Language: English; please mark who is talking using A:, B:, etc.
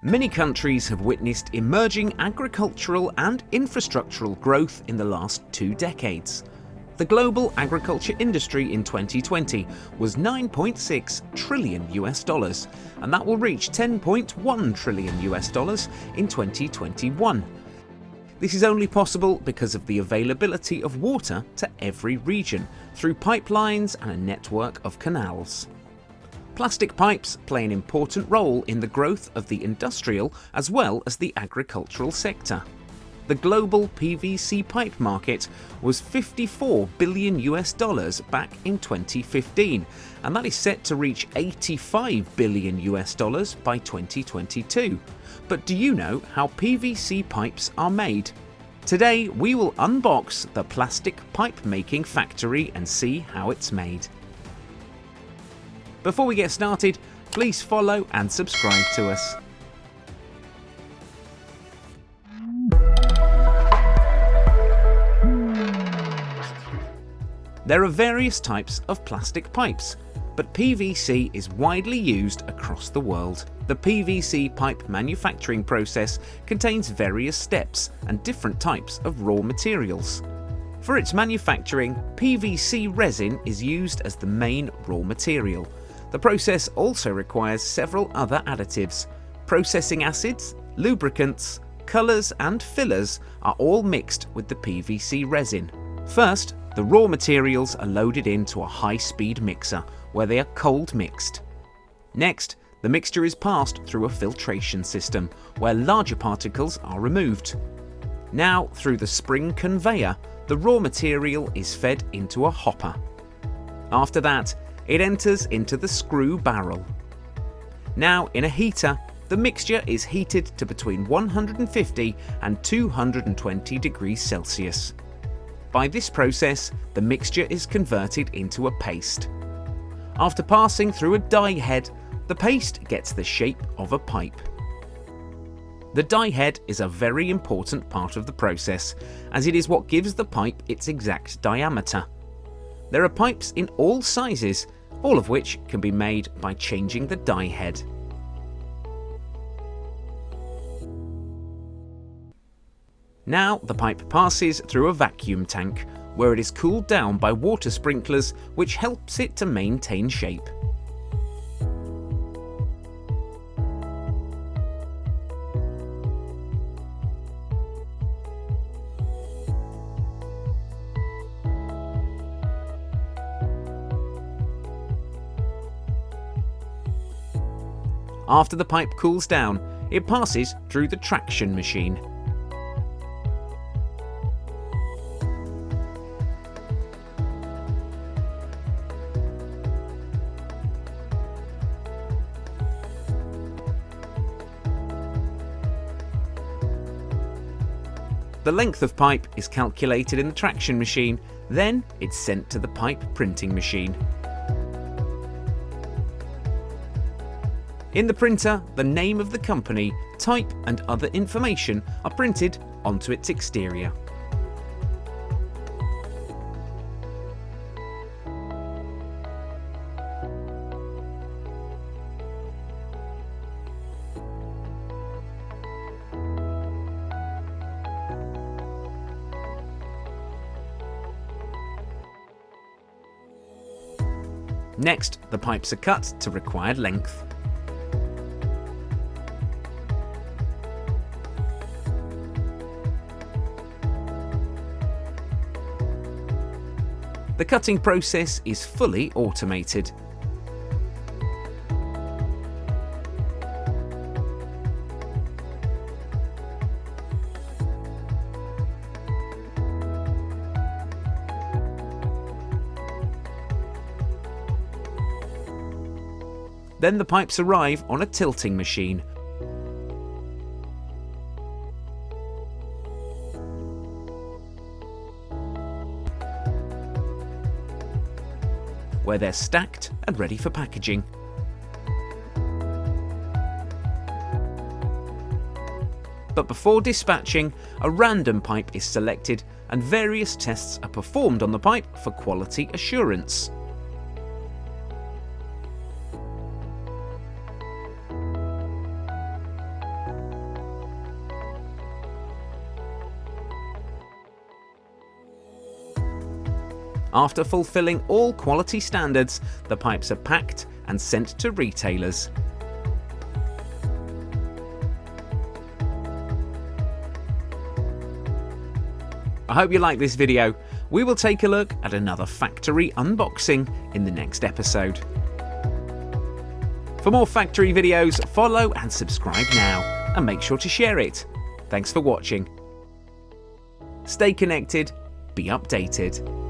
A: Many countries have witnessed emerging agricultural and infrastructural growth in the last 2 decades. The global agriculture industry in 2020 was $9.6 trillion, and that will reach $10.1 trillion in 2021. This is only possible because of the availability of water to every region through pipelines and a network of canals. Plastic pipes play an important role in the growth of the industrial as well as the agricultural sector. The global PVC pipe market was $54 billion back in 2015, and that is set to reach $85 billion by 2022. But do you know how PVC pipes are made? Today we will unbox the Plastic Pipe Making Factory and see how it's made. Before we get started, please follow and subscribe to us. There are various types of plastic pipes, but PVC is widely used across the world. The PVC pipe manufacturing process contains various steps and different types of raw materials. For its manufacturing, PVC resin is used as the main raw material. The process also requires several other additives. Processing acids, lubricants, colours and fillers are all mixed with the PVC resin. First, the raw materials are loaded into a high-speed mixer where they are cold mixed. Next, the mixture is passed through a filtration system where larger particles are removed. Now, through the spring conveyor, the raw material is fed into a hopper. After that, it enters into the screw barrel. Now, in a heater, the mixture is heated to between 150 and 220 degrees Celsius. By this process, the mixture is converted into a paste. After passing through a die head, the paste gets the shape of a pipe. The die head is a very important part of the process, as it is what gives the pipe its exact diameter. There are pipes in all sizes, all of which can be made by changing the die head. Now the pipe passes through a vacuum tank, where it is cooled down by water sprinklers, which helps it to maintain shape. After the pipe cools down, it passes through the traction machine. The length of pipe is calculated in the traction machine, then it's sent to the pipe printing machine. In the printer, the name of the company, type and other information are printed onto its exterior. Next, the pipes are cut to required length. The cutting process is fully automated. Then the pipes arrive on a tilting machine. Where they're stacked and ready for packaging. But before dispatching, a random pipe is selected and various tests are performed on the pipe for quality assurance. After fulfilling all quality standards, the pipes are packed and sent to retailers. I hope you like this video. We will take a look at another factory unboxing in the next episode. For more factory videos, follow and subscribe now, and make sure to share it. Thanks for watching. Stay connected, be updated.